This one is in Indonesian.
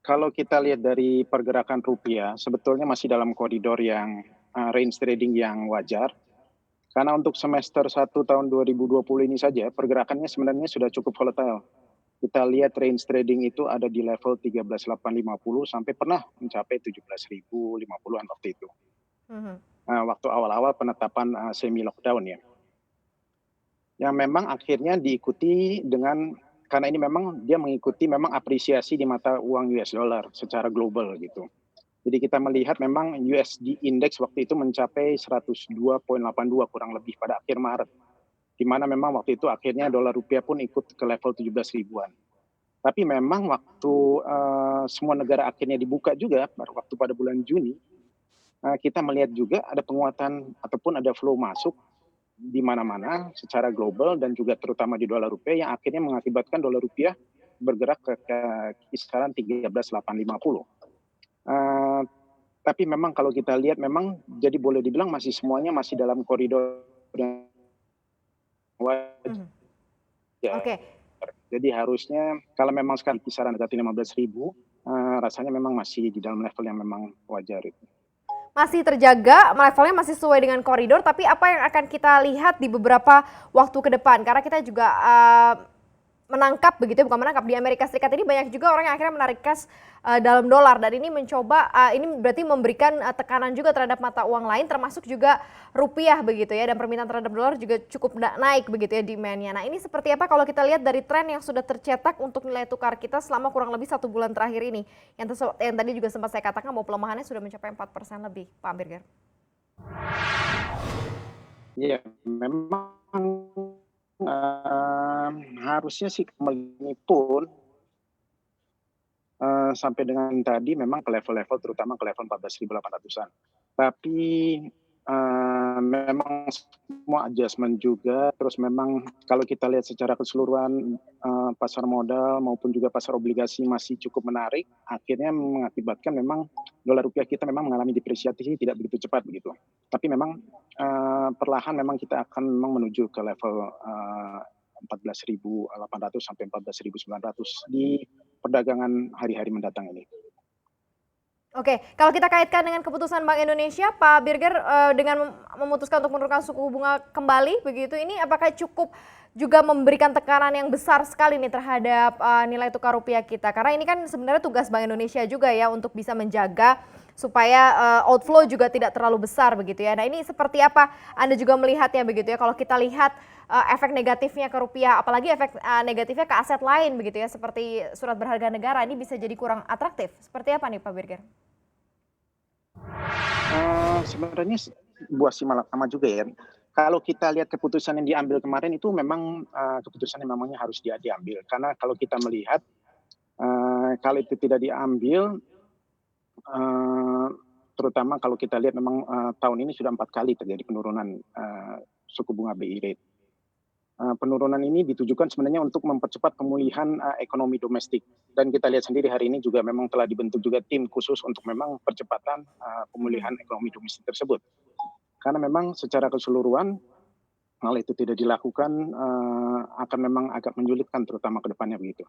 Kalau kita lihat dari pergerakan rupiah, sebetulnya masih dalam koridor yang range trading yang wajar. Karena untuk semester 1 tahun 2020 ini saja, pergerakannya sebenarnya sudah cukup volatile. Kita lihat range trading itu ada di level 13.850 sampai pernah mencapai 17.050-an waktu itu. Mhm. Waktu awal-awal penetapan semi lockdown ya. Yang memang akhirnya diikuti dengan karena ini memang dia mengikuti memang apresiasi di mata uang US dollar secara global gitu. Jadi kita melihat memang USD index waktu itu mencapai 102,82 kurang lebih pada akhir Maret. Di mana memang waktu itu akhirnya dolar rupiah pun ikut ke level 17 ribuan. Tapi memang waktu semua negara akhirnya dibuka juga waktu pada bulan Juni, kita melihat juga ada penguatan ataupun ada flow masuk di mana-mana secara global dan juga terutama di dolar rupiah yang akhirnya mengakibatkan dolar rupiah bergerak ke kisaran 13.850. Uh, tapi memang kalau kita lihat memang jadi boleh dibilang masih semuanya masih dalam koridor yang wajar. Mhm. Oke. Jadi harusnya kalau memang sekarang kisaran dekat 15.000, rasanya memang masih di dalam level yang memang wajar itu. Masih terjaga, levelnya masih sesuai dengan koridor, tapi apa yang akan kita lihat di beberapa waktu ke depan? Karena kita juga menangkap begitu, bukan menangkap, di Amerika Serikat ini banyak juga orang yang akhirnya menarik cash dalam dolar, dan ini mencoba ini berarti memberikan tekanan juga terhadap mata uang lain termasuk juga rupiah begitu ya, dan permintaan terhadap dolar juga cukup naik begitu ya demand-nya. Nah, ini seperti apa kalau kita lihat dari tren yang sudah tercetak untuk nilai tukar kita selama kurang lebih 1 bulan terakhir ini, yang tadi juga sempat saya katakan bahwa pelemahannya sudah mencapai 4% lebih, Pak Birger. Iya, memang harusnya sih ini pun sampai dengan tadi memang ke level-level terutama ke level 14.800-an. Tapi memang semua adjustment juga, terus memang kalau kita lihat secara keseluruhan pasar modal maupun juga pasar obligasi masih cukup menarik, akhirnya mengakibatkan memang dolar rupiah kita memang mengalami depresiasi tidak begitu cepat begitu. Tapi memang perlahan memang kita akan memang menuju ke level 14.800 sampai 14.900 di perdagangan hari-hari mendatang ini. Oke, kalau kita kaitkan dengan keputusan Bank Indonesia, Pak Birger, dengan memutuskan untuk menurunkan suku bunga kembali begitu, ini apakah cukup juga memberikan tekanan yang besar sekali nih terhadap nilai tukar rupiah kita? Karena ini kan sebenarnya tugas Bank Indonesia juga ya untuk bisa menjaga supaya outflow juga tidak terlalu besar begitu ya. Nah, ini seperti apa Anda juga melihatnya begitu ya? Kalau kita lihat efek negatifnya ke rupiah, apalagi efek negatifnya ke aset lain begitu ya, seperti surat berharga negara, ini bisa jadi kurang atraktif. Seperti apa nih Pak Birger? Sebenarnya buah si malakama juga ya. Kalau kita lihat keputusan yang diambil kemarin itu memang keputusan yang memangnya harus diambil. Karena kalau kita melihat kalau itu tidak diambil, uh, terutama kalau kita lihat memang tahun ini sudah 4 kali terjadi penurunan suku bunga BI rate. Penurunan ini ditujukan sebenarnya untuk mempercepat pemulihan ekonomi domestik. Dan kita lihat sendiri hari ini juga memang telah dibentuk juga tim khusus untuk memang percepatan Mhm. pemulihan ekonomi domestik tersebut. Karena memang secara keseluruhan hal itu tidak dilakukan akan memang agak menyulitkan terutama ke depannya begitu.